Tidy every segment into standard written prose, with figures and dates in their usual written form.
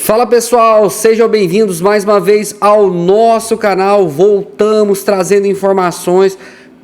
Fala pessoal, sejam bem-vindos mais uma vez ao nosso canal. Voltamos trazendo informações.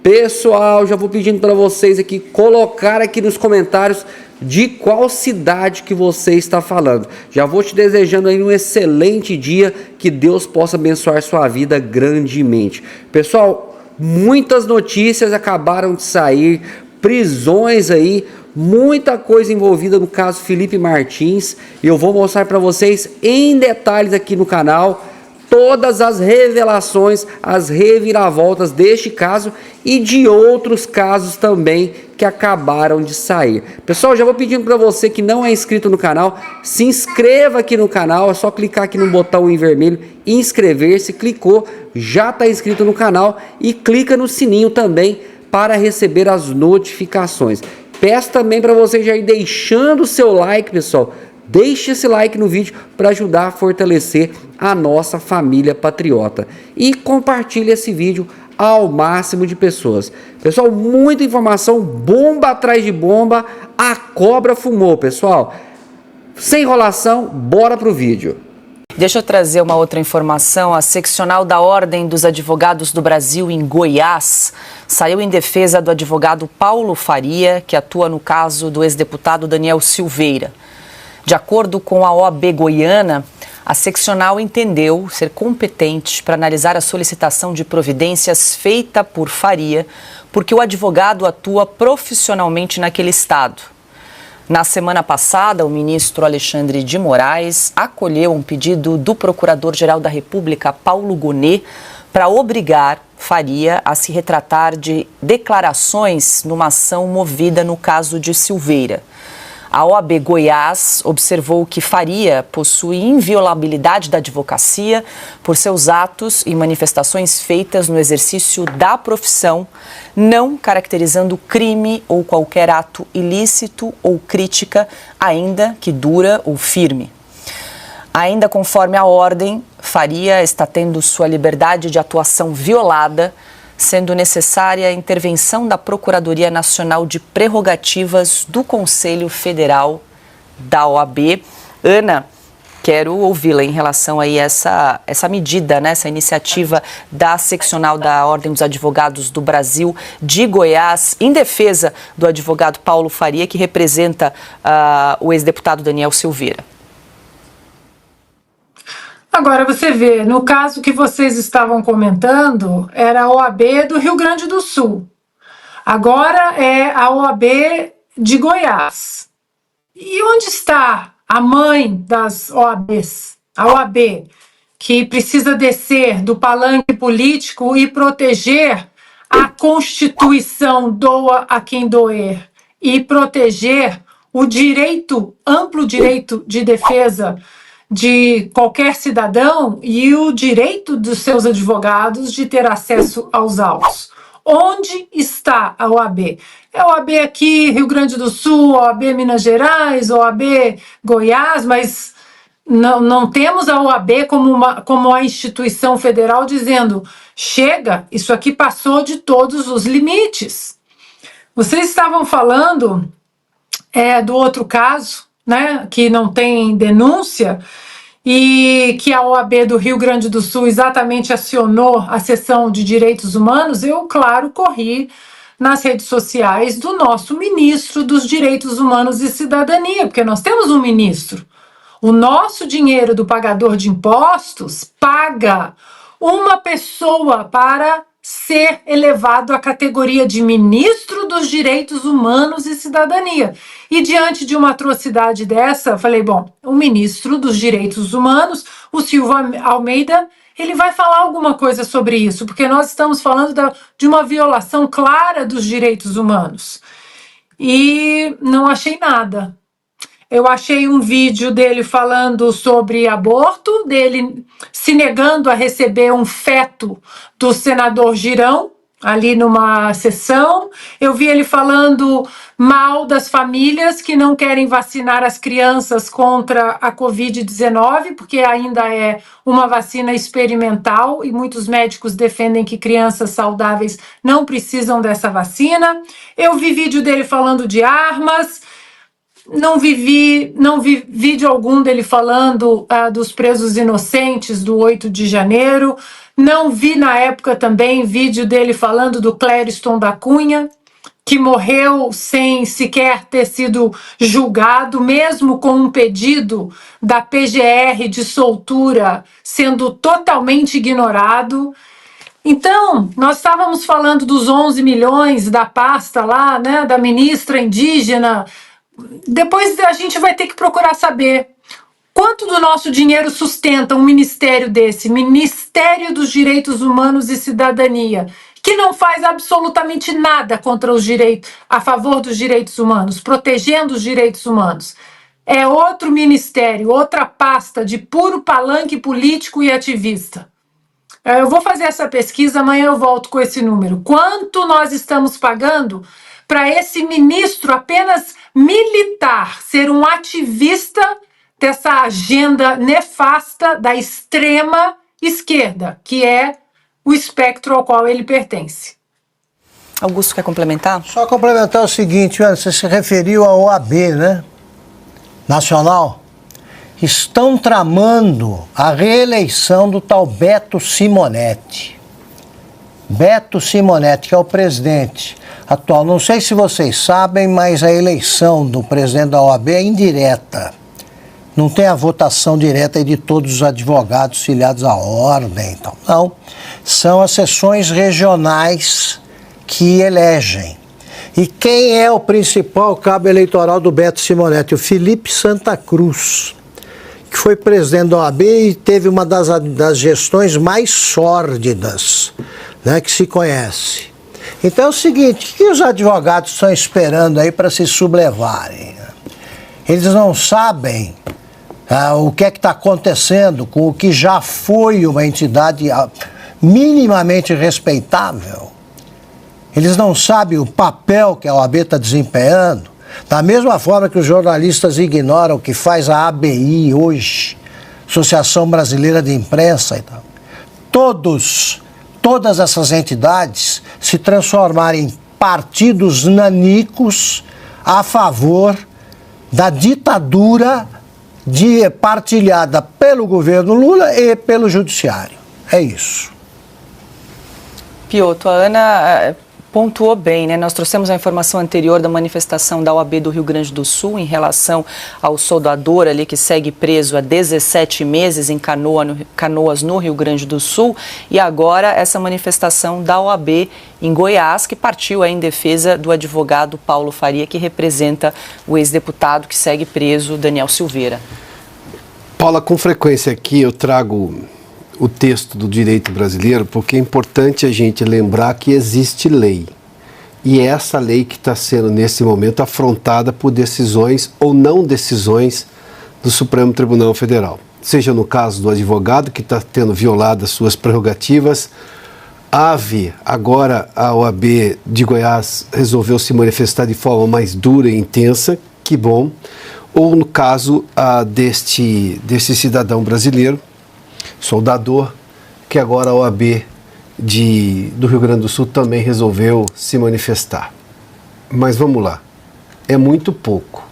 Pessoal, já vou pedindo para vocês aqui colocar aqui nos comentários de qual cidade que você está falando. Já vou te desejando aí um excelente dia, que Deus possa abençoar sua vida grandemente. Pessoal, muitas notícias acabaram de sair, prisões aí, muita coisa envolvida no caso Felipe Martins, e eu vou mostrar para vocês em detalhes aqui no canal todas as revelações, as reviravoltas deste caso e de outros casos também que acabaram de sair. Pessoal, já vou pedindo para você que não é inscrito no canal, se inscreva aqui no canal, é só clicar aqui no botão em vermelho, inscrever-se, clicou, já está inscrito no canal e clica no sininho também para receber as notificações. Peço também para você já ir deixando o seu like, pessoal. Deixe esse like no vídeo para ajudar a fortalecer a nossa família patriota. E compartilhe esse vídeo ao máximo de pessoas. Pessoal, muita informação, bomba atrás de bomba, a cobra fumou, pessoal. Sem enrolação, bora pro vídeo. Deixa eu trazer uma outra informação. A seccional da Ordem dos Advogados do Brasil em Goiás saiu em defesa do advogado Paulo Faria, que atua no caso do ex-deputado Daniel Silveira. De acordo com a OAB goiana, a seccional entendeu ser competente para analisar a solicitação de providências feita por Faria, porque o advogado atua profissionalmente naquele estado. Na semana passada, o ministro Alexandre de Moraes acolheu um pedido do Procurador-Geral da República, Paulo Gonet, para obrigar Faria a se retratar de declarações numa ação movida no caso de Silveira. A OAB Goiás observou que Faria possui inviolabilidade da advocacia por seus atos e manifestações feitas no exercício da profissão, não caracterizando crime ou qualquer ato ilícito ou crítica, ainda que dura ou firme. Ainda conforme a ordem, Faria está tendo sua liberdade de atuação violada, sendo necessária a intervenção da Procuradoria Nacional de Prerrogativas do Conselho Federal da OAB. Ana, quero ouvi-la em relação a essa medida, né, essa iniciativa da seccional da Ordem dos Advogados do Brasil de Goiás, em defesa do advogado Paulo Faria, que representa o ex-deputado Daniel Silveira. Agora você vê, no caso que vocês estavam comentando, era a OAB do Rio Grande do Sul. Agora é a OAB de Goiás. E onde está a mãe das OABs? A OAB, que precisa descer do palanque político e proteger a Constituição, doa a quem doer, e proteger o direito, amplo direito de defesa de qualquer cidadão e o direito dos seus advogados de ter acesso aos autos. Onde está a OAB? É a OAB aqui, Rio Grande do Sul, OAB Minas Gerais, OAB Goiás, mas não temos a OAB como a instituição federal dizendo: chega, isso aqui passou de todos os limites. Vocês estavam falando do outro caso, né, que não tem denúncia, e que a OAB do Rio Grande do Sul exatamente acionou a seção de direitos humanos. Eu, claro, corri nas redes sociais do nosso ministro dos Direitos Humanos e Cidadania, porque nós temos um ministro. O nosso dinheiro do pagador de impostos paga uma pessoa para ser elevado à categoria de ministro dos Direitos Humanos e Cidadania. E diante de uma atrocidade dessa, eu falei, bom, o ministro dos Direitos Humanos, o Silva Almeida, ele vai falar alguma coisa sobre isso, porque nós estamos falando de uma violação clara dos direitos humanos. E não achei nada. Eu achei um vídeo dele falando sobre aborto, dele se negando a receber um feto do senador Girão, ali numa sessão. Eu vi ele falando mal das famílias que não querem vacinar as crianças contra a Covid-19, porque ainda é uma vacina experimental e muitos médicos defendem que crianças saudáveis não precisam dessa vacina. Eu vi vídeo dele falando de armas. não vi vídeo algum dele falando dos presos inocentes do 8 de janeiro. Não vi na época também vídeo dele falando do Clériston da Cunha, que morreu sem sequer ter sido julgado, mesmo com um pedido da PGR de soltura sendo totalmente ignorado. Então, nós estávamos falando dos 11 milhões da pasta lá, né, da ministra indígena. Depois a gente vai ter que procurar saber quanto do nosso dinheiro sustenta um ministério desse, Ministério dos Direitos Humanos e Cidadania, que não faz absolutamente nada contra os direitos, a favor dos direitos humanos, protegendo os direitos humanos. É outro ministério, outra pasta de puro palanque político e ativista. Eu vou fazer essa pesquisa, amanhã eu volto com esse número. Quanto nós estamos pagando para esse ministro apenas militar ser um ativista dessa agenda nefasta da extrema esquerda, que é o espectro ao qual ele pertence. Augusto, quer complementar? Só complementar o seguinte, você se referiu à OAB, né? Nacional. Estão tramando a reeleição do tal Beto Simonetti. Beto Simonetti, que é o presidente atual. Não sei se vocês sabem, mas a eleição do presidente da OAB é indireta. Não tem a votação direta de todos os advogados filiados à ordem. Então, não. São as sessões regionais que elegem. E quem é o principal cabo eleitoral do Beto Simonetti? O Felipe Santa Cruz, que foi presidente da OAB e teve uma das gestões mais sórdidas, né, que se conhece. Então é o seguinte, o que os advogados estão esperando aí para se sublevarem? Eles não sabem o que é que está acontecendo com o que já foi uma entidade minimamente respeitável. Eles não sabem o papel que a OAB está desempenhando. Da mesma forma que os jornalistas ignoram o que faz a ABI hoje, Associação Brasileira de Imprensa e tal. Todas essas entidades se transformaram em partidos nanicos a favor da ditadura partilhada pelo governo Lula e pelo judiciário. É isso. Piotr, a Ana pontuou bem, né? Nós trouxemos a informação anterior da manifestação da OAB do Rio Grande do Sul em relação ao soldador ali que segue preso há 17 meses em Canoas, no Rio Grande do Sul, e agora essa manifestação da OAB em Goiás, que partiu aí em defesa do advogado Paulo Faria, que representa o ex-deputado que segue preso, Daniel Silveira. Paula, com frequência aqui eu trago o texto do direito brasileiro, porque é importante a gente lembrar que existe lei. E é essa lei que está sendo, nesse momento, afrontada por decisões ou não decisões do Supremo Tribunal Federal. Seja no caso do advogado, que está tendo violado as suas prerrogativas. Agora a OAB de Goiás resolveu se manifestar de forma mais dura e intensa, que bom. Ou no caso deste cidadão brasileiro, soldador, que agora a OAB do Rio Grande do Sul também resolveu se manifestar. Mas vamos lá, é muito pouco.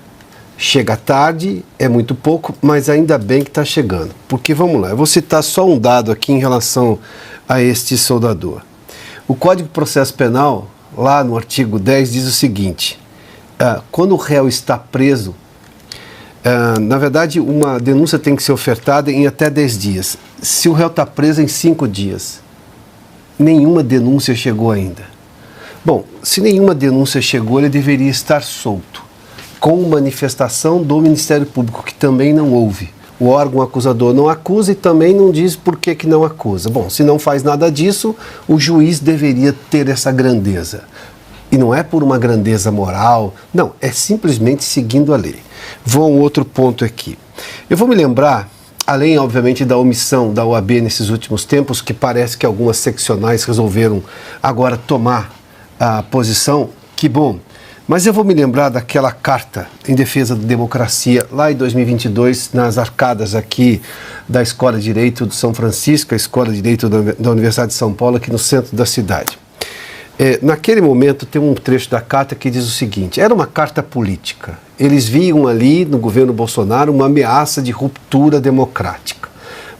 Chega tarde, é muito pouco, mas ainda bem que está chegando. Porque vamos lá, eu vou citar só um dado aqui em relação a este soldador. O Código de Processo Penal, lá no artigo 10, diz o seguinte: quando o réu está preso, na verdade, uma denúncia tem que ser ofertada em até 10 dias. Se o réu está preso em 5 dias, nenhuma denúncia chegou ainda. Bom, se nenhuma denúncia chegou, ele deveria estar solto, com manifestação do Ministério Público, que também não houve. O órgão acusador não acusa e também não diz por que não acusa. Bom, se não faz nada disso, o juiz deveria ter essa grandeza. E não é por uma grandeza moral, não, é simplesmente seguindo a lei. Vou a um outro ponto aqui. Eu vou me lembrar, além, obviamente, da omissão da OAB nesses últimos tempos, que parece que algumas seccionais resolveram agora tomar a posição, que bom. Mas eu vou me lembrar daquela carta em defesa da democracia, lá em 2022, nas arcadas aqui da Escola de Direito de São Francisco, a Escola de Direito da Universidade de São Paulo, aqui no centro da cidade. Naquele momento tem um trecho da carta que diz o seguinte: era uma carta política. Eles viam ali no governo Bolsonaro uma ameaça de ruptura democrática.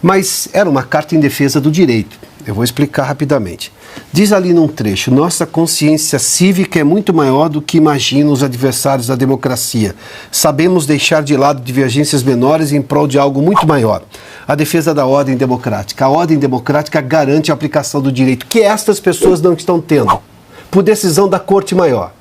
Mas era uma carta em defesa do direito. Eu vou explicar rapidamente. Diz ali num trecho: nossa consciência cívica é muito maior do que imaginam os adversários da democracia. Sabemos deixar de lado divergências menores em prol de algo muito maior. A defesa da ordem democrática. A ordem democrática garante a aplicação do direito, que estas pessoas não estão tendo, por decisão da Corte Maior.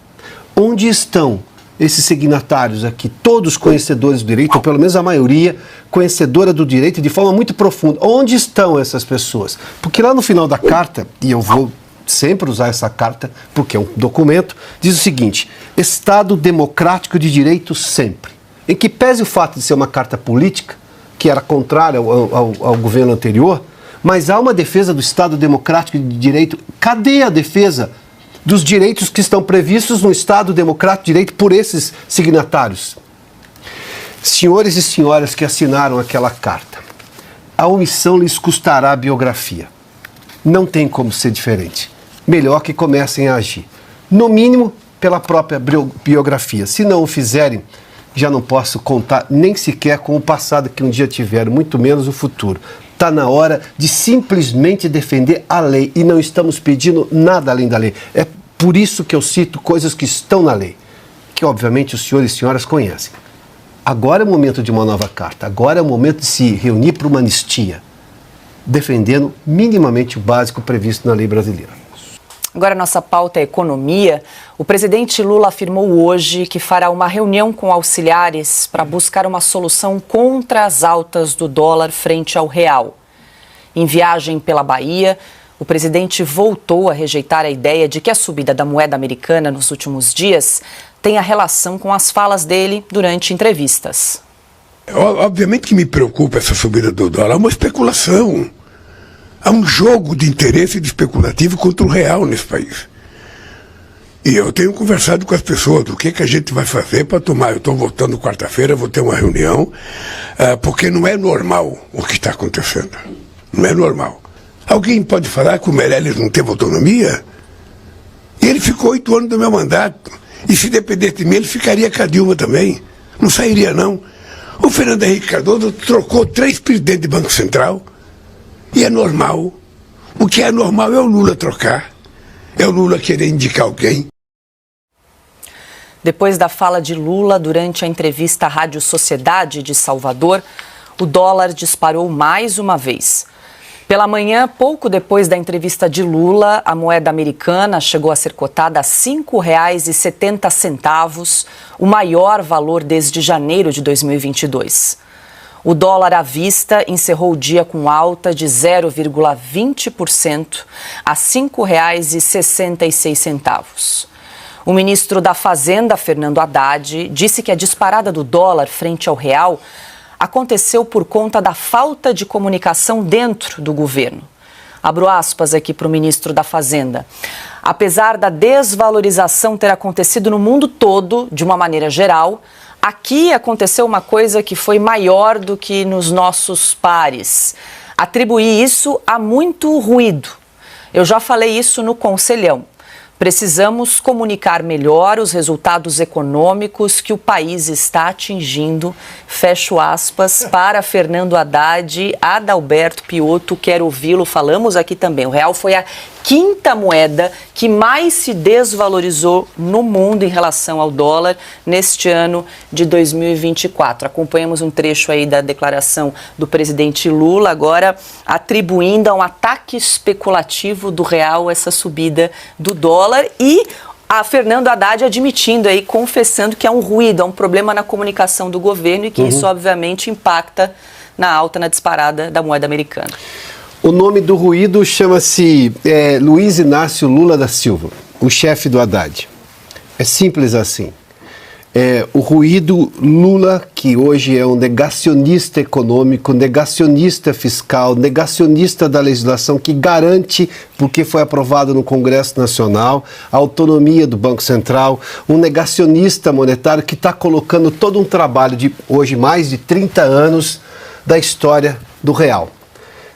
Onde estão esses signatários aqui, todos conhecedores do direito, ou pelo menos a maioria conhecedora do direito de forma muito profunda? Onde estão essas pessoas? Porque lá no final da carta, e eu vou sempre usar essa carta porque é um documento, diz o seguinte: Estado democrático de direito sempre. Em que pese o fato de ser uma carta política, que era contrária ao governo anterior, mas há uma defesa do Estado democrático de direito. Cadê a defesa dos direitos que estão previstos no Estado democrático de direito por esses signatários? Senhores e senhoras que assinaram aquela carta, a omissão lhes custará a biografia. Não tem como ser diferente. Melhor que comecem a agir. No mínimo, pela própria biografia. Se não o fizerem, já não posso contar nem sequer com o passado que um dia tiveram, muito menos o futuro. Está na hora de simplesmente defender a lei, e não estamos pedindo nada além da lei. É por isso que eu cito coisas que estão na lei, que obviamente os senhores e senhoras conhecem. Agora é o momento de uma nova carta, agora é o momento de se reunir para uma anistia, defendendo minimamente o básico previsto na lei brasileira. Agora, nossa pauta é economia. O presidente Lula afirmou hoje que fará uma reunião com auxiliares para buscar uma solução contra as altas do dólar frente ao real. Em viagem pela Bahia, o presidente voltou a rejeitar a ideia de que a subida da moeda americana nos últimos dias tenha relação com as falas dele durante entrevistas. Obviamente que me preocupa essa subida do dólar, é uma especulação. Há um jogo de interesse especulativo contra o real nesse país. E eu tenho conversado com as pessoas do que a gente vai fazer para tomar. Eu estou voltando quarta-feira, vou ter uma reunião, porque não é normal o que está acontecendo. Não é normal. Alguém pode falar que o Meirelles não teve autonomia? Ele ficou 8 anos do meu mandato. E se dependesse de mim, ele ficaria com a Dilma também. Não sairia, não. O Fernando Henrique Cardoso trocou 3 presidentes de Banco Central. E é normal. O que é normal é o Lula trocar. É o Lula querer indicar alguém. Depois da fala de Lula durante a entrevista à Rádio Sociedade de Salvador, o dólar disparou mais uma vez. Pela manhã, pouco depois da entrevista de Lula, a moeda americana chegou a ser cotada a R$ 5,70, o maior valor desde janeiro de 2022. O dólar à vista encerrou o dia com alta de 0,20% a R$ 5,66. O ministro da Fazenda, Fernando Haddad, disse que a disparada do dólar frente ao real aconteceu por conta da falta de comunicação dentro do governo. Abro aspas aqui para o ministro da Fazenda. Apesar da desvalorização ter acontecido no mundo todo, de uma maneira geral, aqui aconteceu uma coisa que foi maior do que nos nossos pares. Atribuí isso a muito ruído. Eu já falei isso no Conselhão. Precisamos comunicar melhor os resultados econômicos que o país está atingindo. Fecho aspas para Fernando Haddad. Adalberto Piotto, quero ouvi-lo. Falamos aqui também. O real foi a 5ª moeda que mais se desvalorizou no mundo em relação ao dólar neste ano de 2024. Acompanhamos um trecho aí da declaração do presidente Lula, agora atribuindo a um ataque especulativo do real essa subida do dólar, e a Fernando Haddad admitindo aí, confessando que é um ruído, é um problema na comunicação do governo e que isso obviamente impacta na alta, na disparada da moeda americana. O nome do ruído chama-se Luiz Inácio Lula da Silva, o chefe do Haddad. É simples assim. O ruído Lula, que hoje é um negacionista econômico, negacionista fiscal, negacionista da legislação que garante, porque foi aprovado no Congresso Nacional, a autonomia do Banco Central, um negacionista monetário que está colocando todo um trabalho de hoje mais de 30 anos da história do real.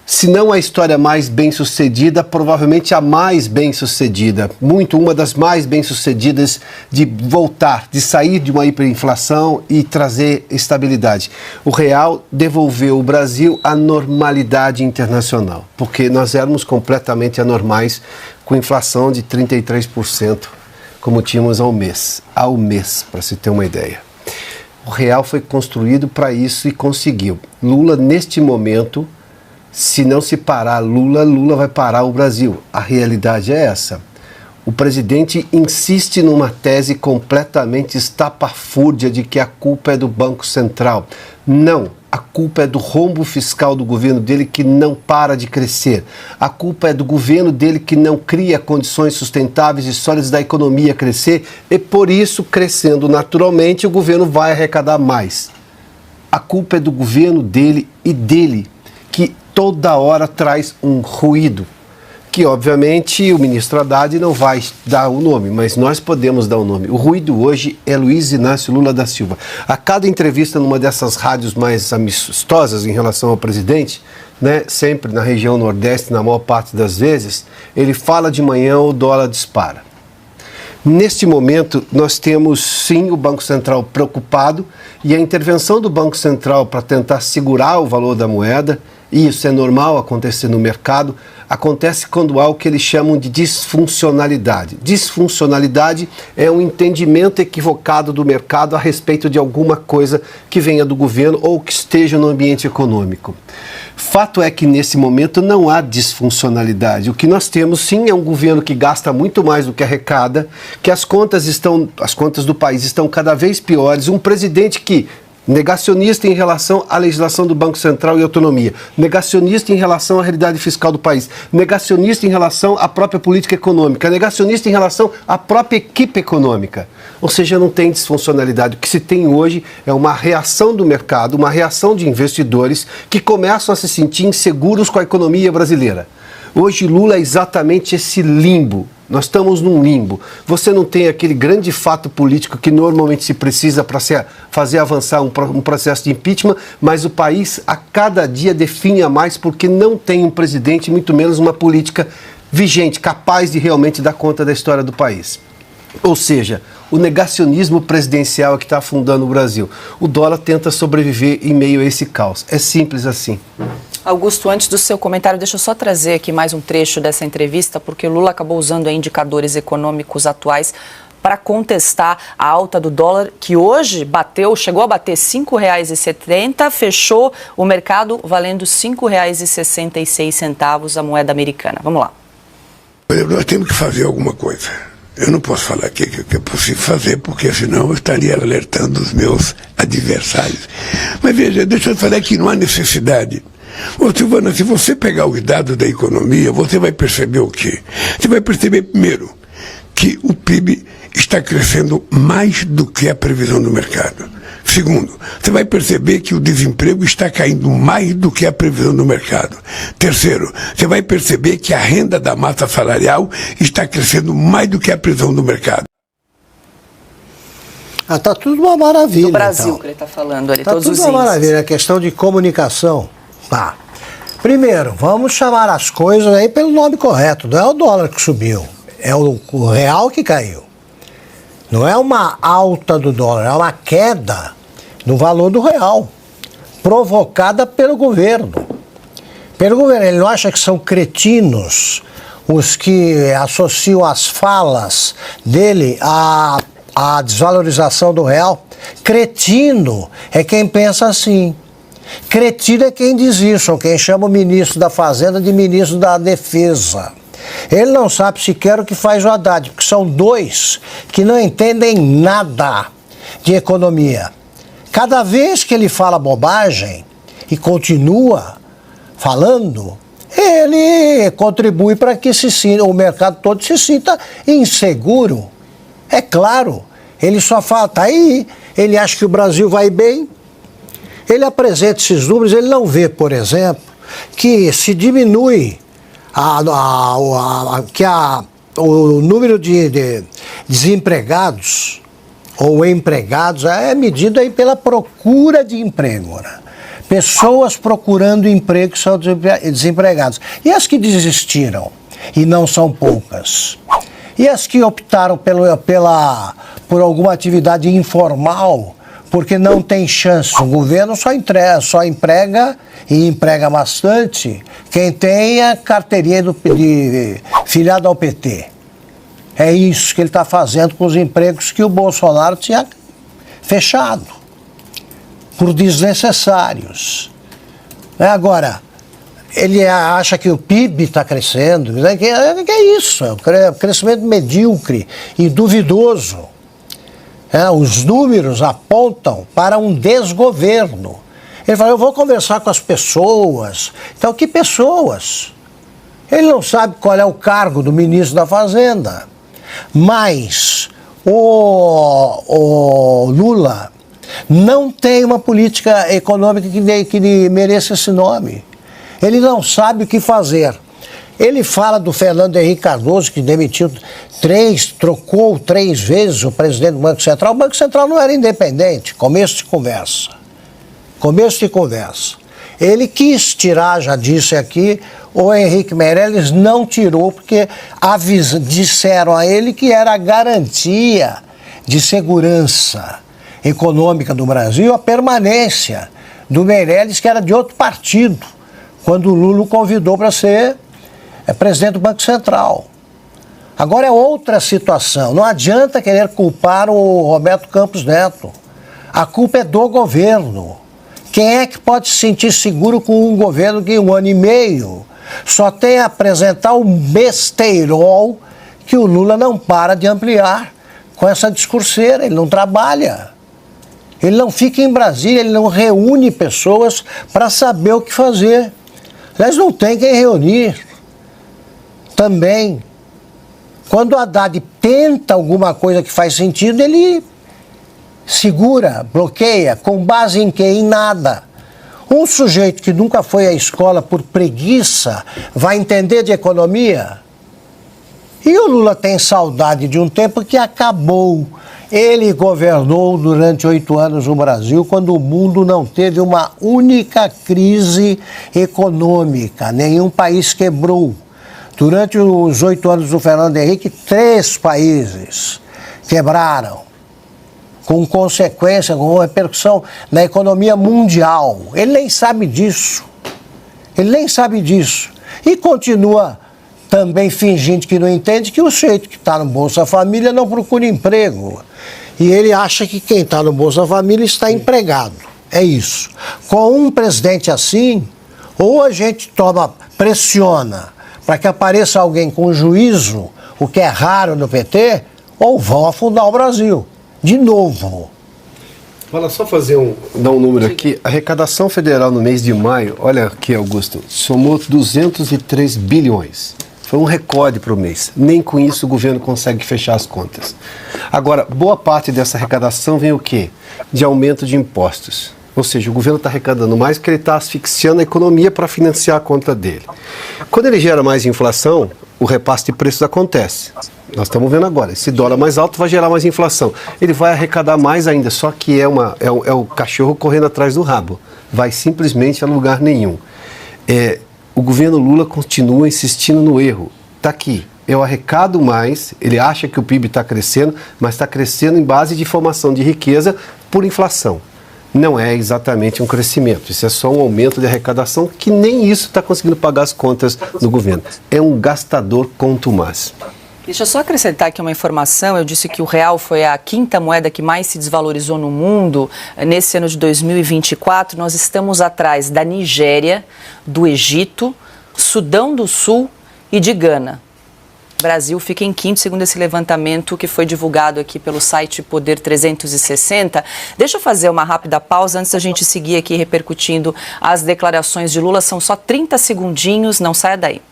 se não a história mais bem-sucedida, provavelmente a mais bem-sucedida, uma das mais bem-sucedidas de voltar, de sair de uma hiperinflação e trazer estabilidade. O real devolveu o Brasil à normalidade internacional, porque nós éramos completamente anormais com inflação de 33%, como tínhamos ao mês, para se ter uma ideia. O real foi construído para isso e conseguiu. Lula, neste momento, se não se parar Lula vai parar o Brasil. A realidade é essa. O presidente insiste numa tese completamente estapafúrdia de que a culpa é do Banco Central. Não, a culpa é do rombo fiscal do governo dele que não para de crescer. A culpa é do governo dele que não cria condições sustentáveis e sólidas da economia crescer e por isso, crescendo naturalmente, o governo vai arrecadar mais. A culpa é do governo dele e dele, que toda hora traz um ruído, que obviamente o ministro Haddad não vai dar o nome, mas nós podemos dar o nome. O ruído hoje é Luiz Inácio Lula da Silva. A cada entrevista numa dessas rádios mais amistosas em relação ao presidente, né, sempre na região Nordeste, na maior parte das vezes, ele fala de manhã o dólar dispara. Neste momento, nós temos sim o Banco Central preocupado e a intervenção do Banco Central para tentar segurar o valor da moeda, e isso é normal acontecer no mercado, acontece quando há o que eles chamam de disfuncionalidade. Disfuncionalidade é um entendimento equivocado do mercado a respeito de alguma coisa que venha do governo ou que esteja no ambiente econômico. Fato é que nesse momento não há disfuncionalidade. O que nós temos sim é um governo que gasta muito mais do que arrecada, que as contas do país estão cada vez piores, um presidente que negacionista em relação à legislação do Banco Central e autonomia, negacionista em relação à realidade fiscal do país, negacionista em relação à própria política econômica, negacionista em relação à própria equipe econômica. Ou seja, não tem disfuncionalidade. O que se tem hoje é uma reação do mercado, uma reação de investidores que começam a se sentir inseguros com a economia brasileira. Hoje Lula é exatamente esse limbo. Nós estamos num limbo. Você não tem aquele grande fato político que normalmente se precisa para fazer avançar um processo de impeachment, mas o país a cada dia definha mais porque não tem um presidente, muito menos uma política vigente, capaz de realmente dar conta da história do país. Ou seja, o negacionismo presidencial é que está afundando o Brasil. O dólar tenta sobreviver em meio a esse caos. É simples assim. Augusto, antes do seu comentário, deixa eu só trazer aqui mais um trecho dessa entrevista, porque Lula acabou usando indicadores econômicos atuais para contestar a alta do dólar, que hoje chegou a bater R$ 5,70, fechou o mercado valendo R$ 5,66 a moeda americana. Vamos lá. Nós temos que fazer alguma coisa. Eu não posso falar aqui que é possível fazer, porque senão eu estaria alertando os meus adversários. Mas veja, deixa eu falar que não há necessidade. Ô Silvana, se você pegar os dados da economia, você vai perceber o quê? Você vai perceber, primeiro, que o PIB está crescendo mais do que a previsão do mercado. Segundo, você vai perceber que o desemprego está caindo mais do que a previsão do mercado. Terceiro, você vai perceber que a renda da massa salarial está crescendo mais do que a previsão do mercado. Tá tudo uma maravilha. Do Brasil, então. que ele está falando ali, Tá todos os tudo uma índices. maravilha, a questão de comunicação. Tá. Primeiro, vamos chamar as coisas aí pelo nome correto. Não é o dólar que subiu, é o real que caiu. Não é uma alta do dólar, é uma queda no valor do real, provocada pelo governo. Pelo governo. Ele não acha que são cretinos os que associam as falas dele à desvalorização do real? Cretino é quem pensa assim. Cretino é quem diz isso, ou quem chama o ministro da Fazenda de ministro da Defesa. Ele não sabe sequer o que faz o Haddad, porque são dois que não entendem nada de economia. Cada vez que ele fala bobagem e continua falando, ele contribui para que o mercado todo se sinta inseguro. É claro, ele só fala, tá aí, ele acha que o Brasil vai bem. Ele apresenta esses números, ele não vê, por exemplo, que se diminui o número de desempregados ou empregados é medido aí pela procura de emprego, né? Pessoas procurando emprego que são desempregados. E as que desistiram? E não são poucas. E as que optaram por alguma atividade informal, porque não tem chance. O governo só emprega e emprega bastante quem tem a carteirinha de filiado ao PT. É isso que ele está fazendo com os empregos que o Bolsonaro tinha fechado, por desnecessários. Agora, ele acha que o PIB está crescendo, que é isso, é um crescimento medíocre e duvidoso. Os números apontam para um desgoverno. Ele fala, eu vou conversar com as pessoas. Então, que pessoas? Ele não sabe qual é o cargo do ministro da Fazenda. Mas o Lula não tem uma política econômica que mereça esse nome. Ele não sabe o que fazer. Ele fala do Fernando Henrique Cardoso, que trocou 3 vezes o presidente do Banco Central. O Banco Central não era independente. Começo de conversa. Ele quis tirar, já disse aqui, o Henrique Meirelles não tirou, porque disseram a ele que era a garantia de segurança econômica do Brasil, a permanência do Meirelles, que era de outro partido, quando o Lula o convidou para ser presidente do Banco Central. Agora é outra situação. Não adianta querer culpar o Roberto Campos Neto. A culpa é do governo. Quem é que pode se sentir seguro com um governo que em 1 ano e meio só tem a apresentar o besteirol que o Lula não para de ampliar com essa discurseira? Ele não trabalha. Ele não fica em Brasília, ele não reúne pessoas para saber o que fazer. Aliás, não tem quem reunir. Também, quando o Haddad tenta alguma coisa que faz sentido, ele segura, bloqueia, com base em quê? Em nada. Um sujeito que nunca foi à escola por preguiça vai entender de economia? E o Lula tem saudade de um tempo que acabou. Ele governou durante 8 anos o Brasil, quando o mundo não teve uma única crise econômica, nenhum país quebrou. Durante os 8 anos do Fernando Henrique, 3 países quebraram, com consequência, com repercussão na economia mundial. Ele nem sabe disso. E continua também fingindo que não entende que o sujeito que está no Bolsa Família não procura emprego. E ele acha que quem está no Bolsa Família está empregado. É isso. Com um presidente assim, ou a gente pressiona para que apareça alguém com juízo, o que é raro no PT, ou vão afundar o Brasil. De novo. Fala, só dar um número aqui. A arrecadação federal no mês de maio, olha aqui, Augusto, somou 203 bilhões. Foi um recorde para o mês. Nem com isso o governo consegue fechar as contas. Agora, boa parte dessa arrecadação vem o quê? De aumento de impostos. Ou seja, o governo está arrecadando mais porque ele está asfixiando a economia para financiar a conta dele. Quando ele gera mais inflação, o repasse de preços acontece. Nós estamos vendo agora. Esse dólar mais alto vai gerar mais inflação. Ele vai arrecadar mais ainda, só que é o cachorro correndo atrás do rabo. Vai simplesmente a lugar nenhum. O governo Lula continua insistindo no erro. Está aqui. Eu arrecado mais, ele acha que o PIB está crescendo, mas está crescendo em base de formação de riqueza por inflação. Não é exatamente um crescimento, isso é só um aumento de arrecadação que nem isso está conseguindo pagar as contas do governo. É um gastador contumaz. Deixa eu só acrescentar aqui uma informação. Eu disse que o real foi a 5ª moeda que mais se desvalorizou no mundo nesse ano de 2024. Nós estamos atrás da Nigéria, do Egito, Sudão do Sul e de Gana. O Brasil fica em 5º, segundo esse levantamento que foi divulgado aqui pelo site Poder 360. Deixa eu fazer uma rápida pausa antes da gente seguir aqui repercutindo as declarações de Lula. São só 30 segundinhos, não saia daí.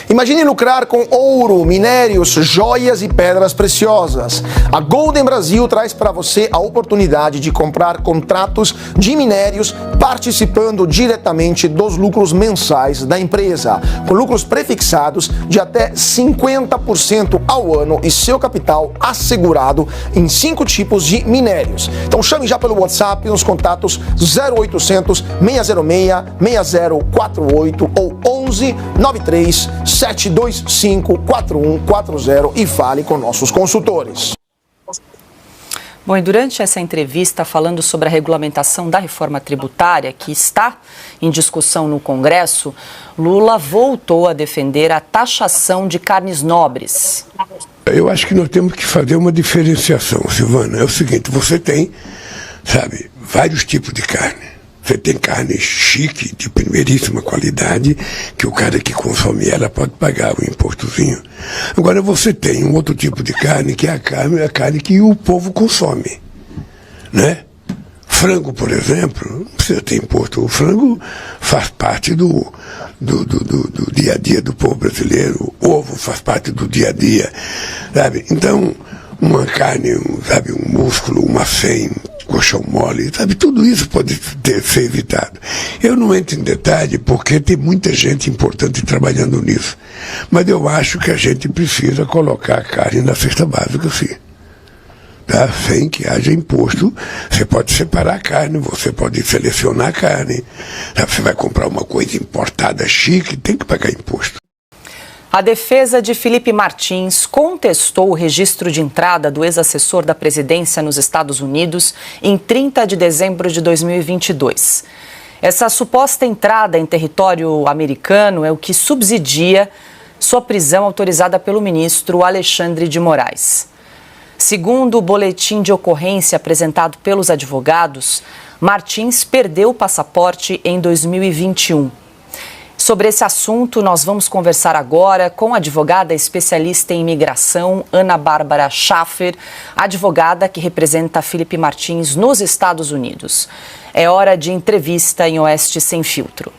Imagine lucrar com ouro, minérios, joias e pedras preciosas. A Golden Brasil traz para você a oportunidade de comprar contratos de minérios participando diretamente dos lucros mensais da empresa, com lucros prefixados de até 50% ao ano e seu capital assegurado em 5 tipos de minérios. Então chame já pelo WhatsApp nos contatos 0800 606 6048 ou 11 93 725 4140 e fale com nossos consultores. Bom, e durante essa entrevista falando sobre a regulamentação da reforma tributária que está em discussão no Congresso, Lula voltou a defender a taxação de carnes nobres. Eu acho que nós temos que fazer uma diferenciação, Silvana. É o seguinte, você tem, sabe, vários tipos de carne. Você tem carne chique, de primeiríssima qualidade, que o cara que consome ela pode pagar o impostozinho. Agora você tem um outro tipo de carne, que é a carne que o povo consome, né? Frango, por exemplo, não precisa ter imposto. O frango faz parte do dia a dia do povo brasileiro. O ovo faz parte do dia a dia, sabe? Então, uma carne, sabe, um músculo, uma fêmea, colchão mole, sabe, tudo isso pode ser evitado. Eu não entro em detalhe porque tem muita gente importante trabalhando nisso, mas eu acho que a gente precisa colocar a carne na cesta básica, sim. Tá? Sem que haja imposto, você pode separar a carne, você pode selecionar a carne, sabe? Você vai comprar uma coisa importada chique, tem que pagar imposto. A defesa de Felipe Martins contestou o registro de entrada do ex-assessor da presidência nos Estados Unidos em 30 de dezembro de 2022. Essa suposta entrada em território americano é o que subsidia sua prisão autorizada pelo ministro Alexandre de Moraes. Segundo o boletim de ocorrência apresentado pelos advogados, Martins perdeu o passaporte em 2021. Sobre esse assunto, nós vamos conversar agora com a advogada especialista em imigração, Ana Bárbara Schaffer, advogada que representa Felipe Martins nos Estados Unidos. É hora de entrevista em Oeste Sem Filtro.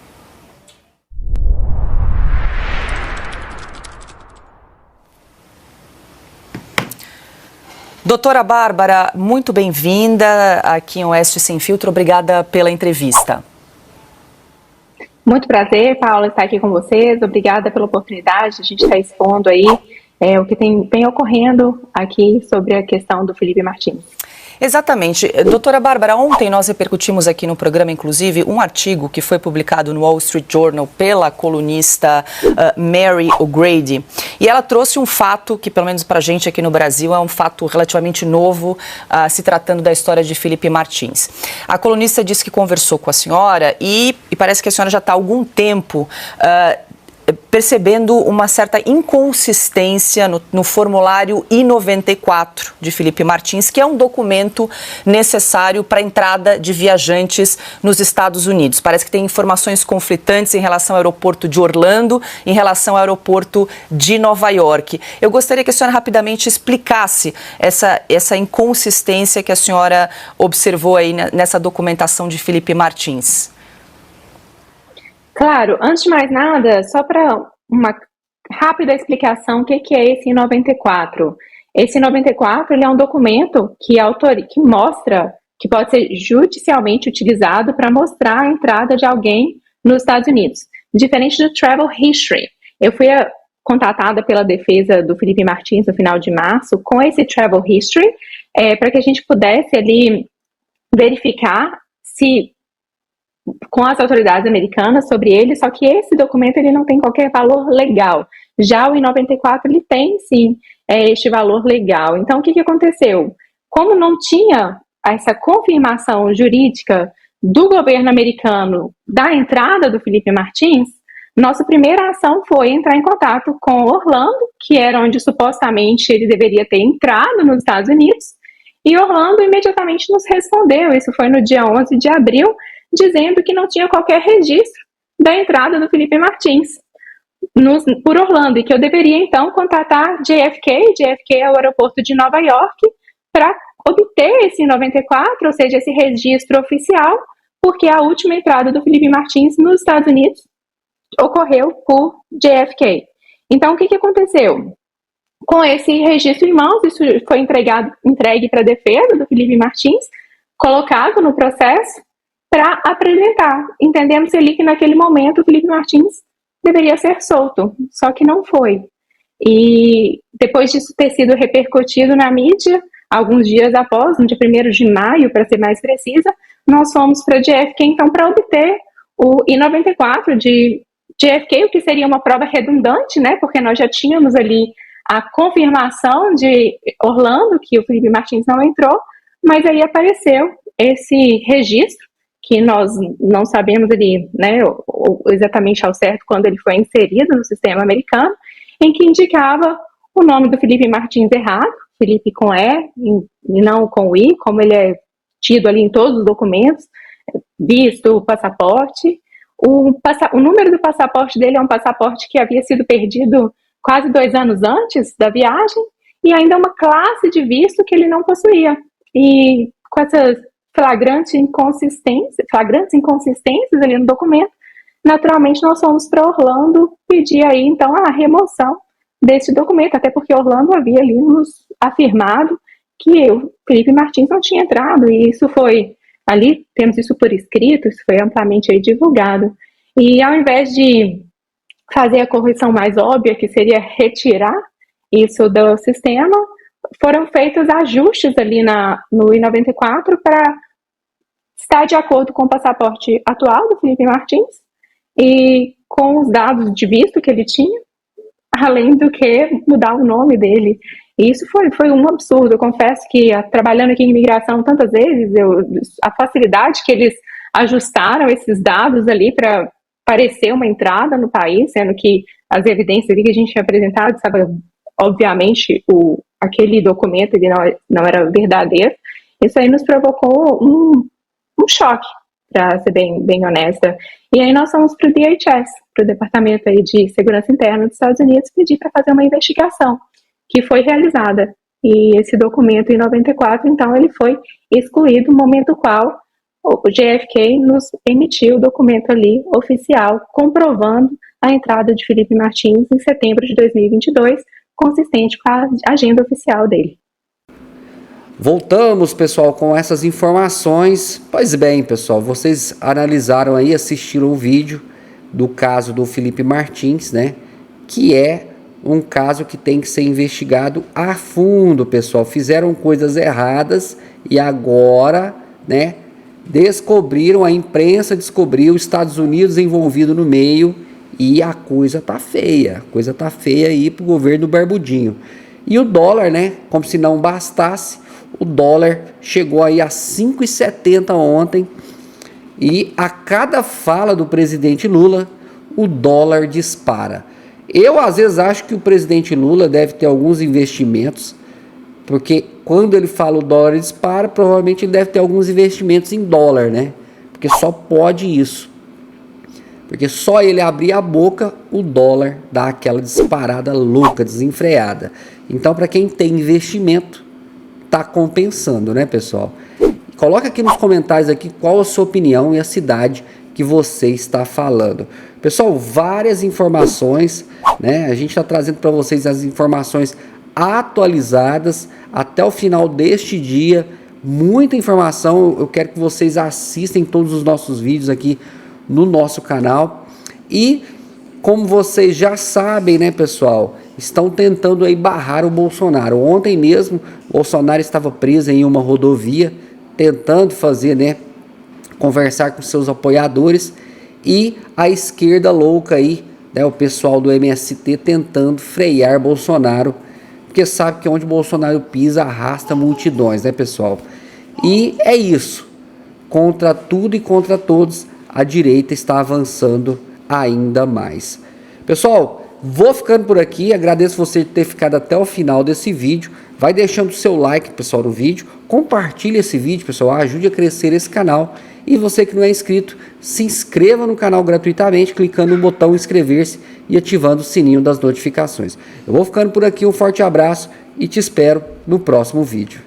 Doutora Bárbara, muito bem-vinda aqui em Oeste Sem Filtro. Obrigada pela entrevista. Muito prazer, Paula, estar aqui com vocês. Obrigada pela oportunidade de a gente estar expondo aí o que vem ocorrendo aqui sobre a questão do Felipe Martins. Exatamente. Doutora Bárbara, ontem nós repercutimos aqui no programa, inclusive, um artigo que foi publicado no Wall Street Journal pela colunista Mary O'Grady. E ela trouxe um fato que, pelo menos para a gente aqui no Brasil, é um fato relativamente novo, se tratando da história de Felipe Martins. A colunista disse que conversou com a senhora e parece que a senhora já está há algum tempo percebendo uma certa inconsistência no formulário I-94 de Felipe Martins, que é um documento necessário para a entrada de viajantes nos Estados Unidos. Parece que tem informações conflitantes em relação ao aeroporto de Orlando, em relação ao aeroporto de Nova York. Eu gostaria que a senhora rapidamente explicasse essa inconsistência que a senhora observou aí nessa documentação de Felipe Martins. Claro, antes de mais nada, só para uma rápida explicação, o que é esse I-94? Esse I-94 ele é um documento que mostra que pode ser judicialmente utilizado para mostrar a entrada de alguém nos Estados Unidos, diferente do Travel History. Eu fui contatada pela defesa do Felipe Martins no final de março com esse Travel History, para que a gente pudesse ali verificar se com as autoridades americanas sobre ele, só que esse documento ele não tem qualquer valor legal. Já o I-94 ele tem sim este valor legal. Então o que aconteceu? Como não tinha essa confirmação jurídica do governo americano da entrada do Felipe Martins, nossa primeira ação foi entrar em contato com Orlando, que era onde supostamente ele deveria ter entrado nos Estados Unidos, e Orlando imediatamente nos respondeu, isso foi no dia 11 de abril, dizendo que não tinha qualquer registro da entrada do Felipe Martins por Orlando, e que eu deveria então contatar JFK é o aeroporto de Nova York, para obter esse 94, ou seja, esse registro oficial, porque a última entrada do Felipe Martins nos Estados Unidos ocorreu por JFK. Então, o que aconteceu? Com esse registro em mãos, isso foi entregue para a defesa do Felipe Martins, colocado no processo para apresentar. Entendemos ali que naquele momento o Felipe Martins deveria ser solto, só que não foi. E depois disso ter sido repercutido na mídia, alguns dias após, no dia 1º de maio, para ser mais precisa, nós fomos para a JFK, então, para obter o I-94 de JFK, o que seria uma prova redundante, né, porque nós já tínhamos ali a confirmação de Orlando, que o Felipe Martins não entrou, mas aí apareceu esse registro, que nós não sabemos ali, né, exatamente ao certo quando ele foi inserido no sistema americano, em que indicava o nome do Felipe Martins errado, Felipe com E e não com I, como ele é tido ali em todos os documentos, visto, passaporte. O número do passaporte dele é um passaporte que havia sido perdido quase 2 anos antes da viagem, e ainda uma classe de visto que ele não possuía. E com essas flagrantes inconsistências ali no documento, naturalmente nós fomos para Orlando pedir aí então a remoção desse documento, até porque Orlando havia ali nos afirmado que o Felipe Martins não tinha entrado, e isso foi, ali temos isso por escrito, isso foi amplamente aí divulgado. E ao invés de fazer a correção mais óbvia, que seria retirar isso do sistema, foram feitos ajustes ali no I-94 para estar de acordo com o passaporte atual do Felipe Martins e com os dados de visto que ele tinha, além do que mudar o nome dele. E isso foi um absurdo. Eu confesso que, trabalhando aqui em imigração tantas vezes, a facilidade que eles ajustaram esses dados ali para parecer uma entrada no país, sendo que as evidências ali que a gente tinha apresentado, sabe, obviamente aquele documento ele não era verdadeiro. Isso aí nos provocou um choque, para ser bem honesta. E aí nós fomos para o DHS, para o Departamento aí de Segurança Interna dos Estados Unidos, pedir para fazer uma investigação, que foi realizada. E esse documento, em 94, então, ele foi excluído no momento qual o JFK nos emitiu o documento ali oficial, comprovando a entrada de Felipe Martins em setembro de 2022, consistente com a agenda oficial dele. Voltamos, pessoal, com essas informações. Pois bem, pessoal, vocês analisaram aí, assistiram o vídeo do caso do Felipe Martins, né? Que é um caso que tem que ser investigado a fundo, pessoal. Fizeram coisas erradas e agora, né? A imprensa descobriu, os Estados Unidos envolvido no meio, e a coisa tá feia. A coisa tá feia aí pro governo barbudinho. E o dólar, né? Como se não bastasse, o dólar chegou aí a 5,70 ontem, e a cada fala do presidente Lula, o dólar dispara. Eu às vezes acho que o presidente Lula deve ter alguns investimentos, porque quando ele fala o dólar dispara, provavelmente ele deve ter alguns investimentos em dólar, né? Porque só pode isso. Porque só ele abrir a boca, o dólar dá aquela disparada louca, desenfreada. Então, para quem tem investimento, tá compensando, né, pessoal? Coloca aqui nos comentários aqui qual a sua opinião e a cidade que você está falando. Pessoal, várias informações, né? A gente está trazendo para vocês as informações atualizadas até o final deste dia. Muita informação. Eu quero que vocês assistam todos os nossos vídeos aqui no nosso canal. E como vocês já sabem, né, pessoal, estão tentando aí barrar o Bolsonaro. Ontem mesmo, o Bolsonaro estava preso em uma rodovia, tentando fazer, né, conversar com seus apoiadores, e a esquerda louca aí, né, o pessoal do MST tentando frear Bolsonaro, porque sabe que onde Bolsonaro pisa arrasta multidões, né, pessoal? E é isso. Contra tudo e contra todos, a direita está avançando ainda mais. Pessoal, vou ficando por aqui. Agradeço você ter ficado até o final desse vídeo. Vai deixando o seu like, pessoal, no vídeo. Compartilhe esse vídeo, pessoal. Ajude a crescer esse canal. E você que não é inscrito, se inscreva no canal gratuitamente, clicando no botão inscrever-se e ativando o sininho das notificações. Eu vou ficando por aqui. Um forte abraço e te espero no próximo vídeo.